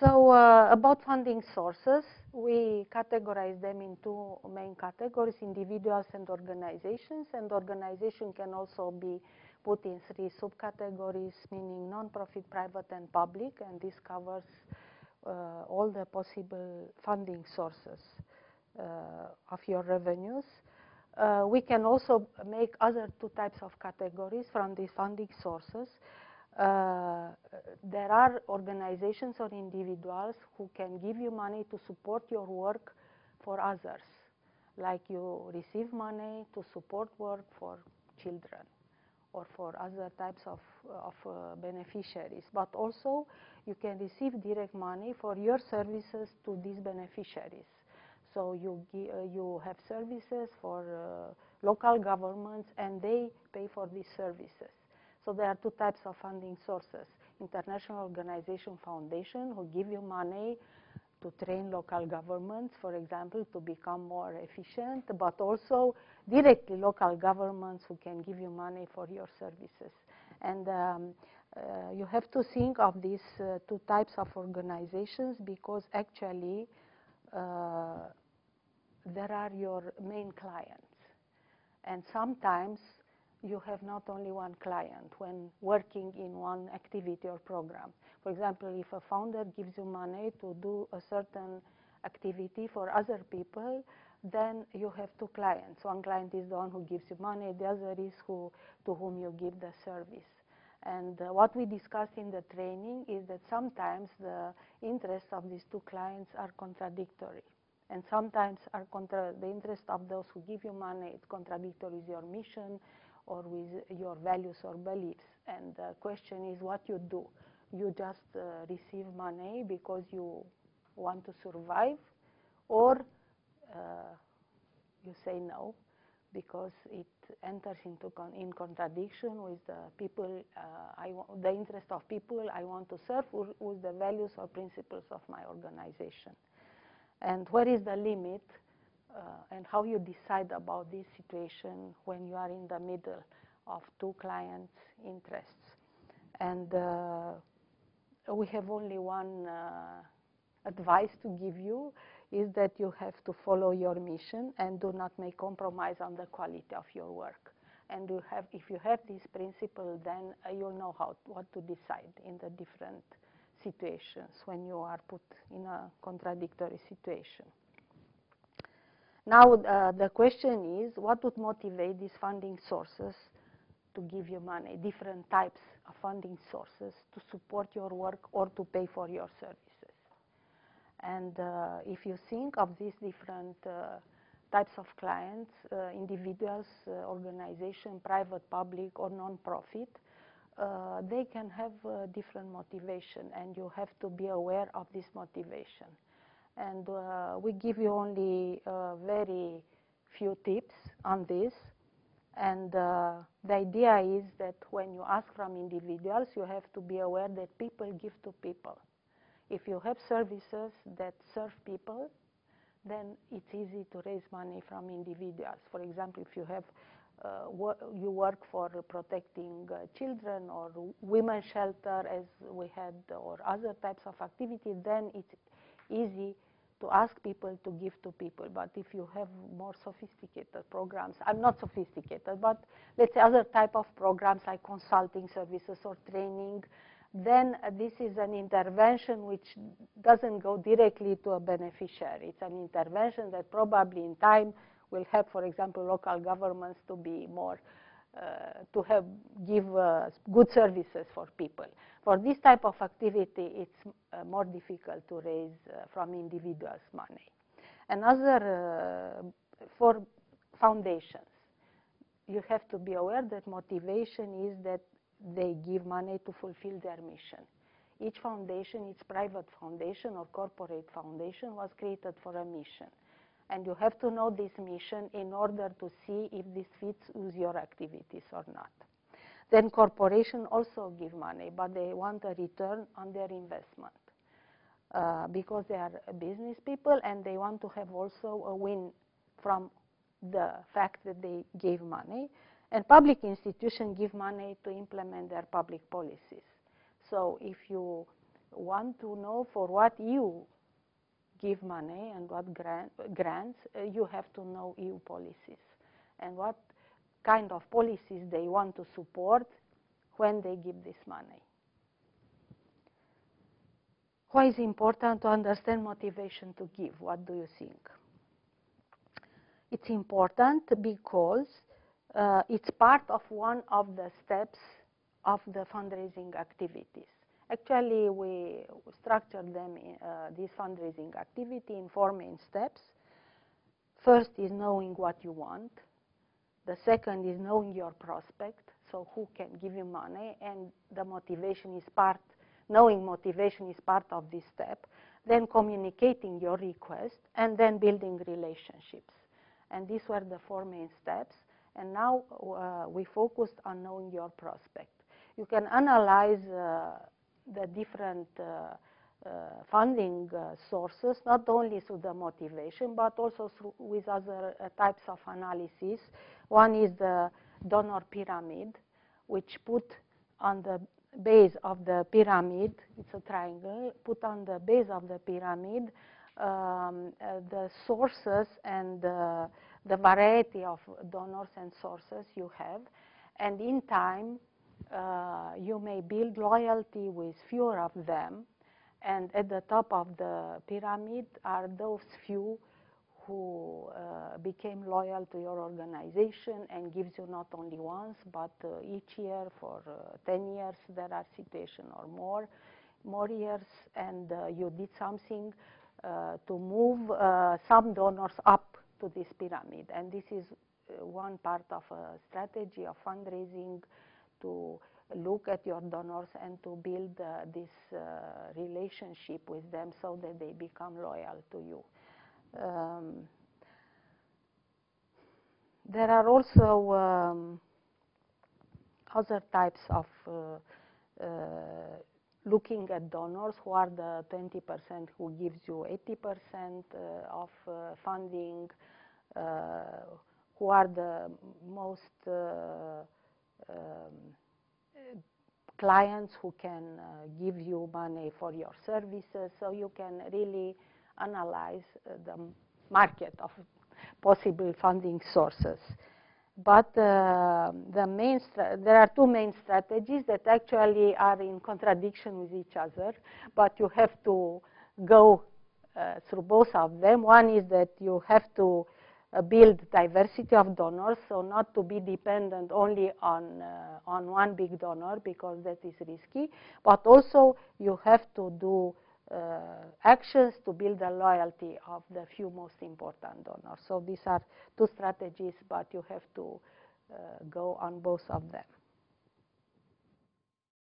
So about funding sources, we categorize them in two main categories, individuals and organizations. And organization can also be put in three subcategories, meaning non-profit, private, and public. And this covers all the possible funding sources of your revenues. We can also make other two types of categories from these funding sources. There are organizations or individuals who can give you money to support your work for others, like you receive money to support work for children or for other types of beneficiaries. But also, you can receive direct money for your services to these beneficiaries. So you have services for local governments, and they pay for these services. So there are two types of funding sources: international organization foundation, who give you money to train local governments, for example, to become more efficient, but also directly local governments who can give you money for your services. And you have to think of these two types of organizations, because actually there are your main clients. And sometimes you have not only one client when working in one activity or program. For example, if a founder gives you money to do a certain activity for other people, then you have two clients. One client is the one who gives you money, the other is to whom you give the service. And what we discussed in the training is that sometimes the interests of these two clients are contradictory. And sometimes the interest of those who give you money is contradictory with your mission or with your values or beliefs. And the question is what you do. You just receive money because you want to survive, or you say no because it enters in contradiction with the people, the interest of people I want to serve, or with the values or principles of my organization. And where is the limit, and how you decide about this situation when you are in the middle of two clients' interests. And we have only one advice to give you, is that you have to follow your mission and do not make compromise on the quality of your work. And if you have this principle, then you'll know what to decide in the different situations when you are put in a contradictory situation. Now, the question is, what would motivate these funding sources to give you money, different types of funding sources to support your work or to pay for your services? And if you think of these different types of clients, individuals, organization, private, public, or non-profit, they can have different motivation, and you have to be aware of this motivation. And we give you only very few tips on this. And the idea is that when you ask from individuals, you have to be aware that people give to people. If you have services that serve people, then it's easy to raise money from individuals. For example, if you have you work for protecting children or women's shelter, as we had, or other types of activities, then it's easy to ask people to give to people. But if you have more sophisticated programs, I'm not sophisticated, but let's say other type of programs like consulting services or training, then this is an intervention which doesn't go directly to a beneficiary. It's an intervention that probably in time will help, for example, local governments to be more, give good services for people. For this type of activity, it's more difficult to raise from individuals money. Another, for foundations, you have to be aware that motivation is that they give money to fulfill their mission. Each foundation, each private foundation or corporate foundation, was created for a mission. And you have to know this mission in order to see if this fits with your activities or not. Then corporations also give money, but they want a return on their investment because they are business people, and they want to have also a win from the fact that they gave money. And public institutions give money to implement their public policies. So if you want to know for what you give money and what grants, you have to know EU policies and what kind of policies they want to support when they give this money. Why is it important to understand motivation to give? What do you think? It's important because it's part of one of the steps of the fundraising activities. Actually, we structured them in this fundraising activity in 4 main steps. First is knowing what you want. The second is knowing your prospect, so who can give you money, and the motivation is part, knowing motivation is part of this step. Then communicating your request, and then building relationships. And these were the 4 main steps, and now we focused on knowing your prospect. You can analyze the different funding sources, not only through the motivation, but also with other types of analysis. One is the donor pyramid, which put on the base of the pyramid, it's a triangle, put on the base of the pyramid the sources and the variety of donors and sources you have. And in time, you may build loyalty with fewer of them, and at the top of the pyramid are those few who became loyal to your organization and gives you not only once, but each year for 10 years. There are situations or more years, and you did something to move some donors up to this pyramid. And this is one part of a strategy of fundraising, to look at your donors and to build this relationship with them so that they become loyal to you. There are also other types of looking at donors, who are the 20% who gives you 80% of funding, who are the most clients who can give you money for your services. So you can really analyze the market of possible funding sources. But there are 2 main strategies that actually are in contradiction with each other, but you have to go through both of them. One is that you have to build diversity of donors, so not to be dependent only on one big donor, because that is risky, but also you have to do actions to build the loyalty of the few most important donors. So these are 2 strategies, but you have to go on both of them.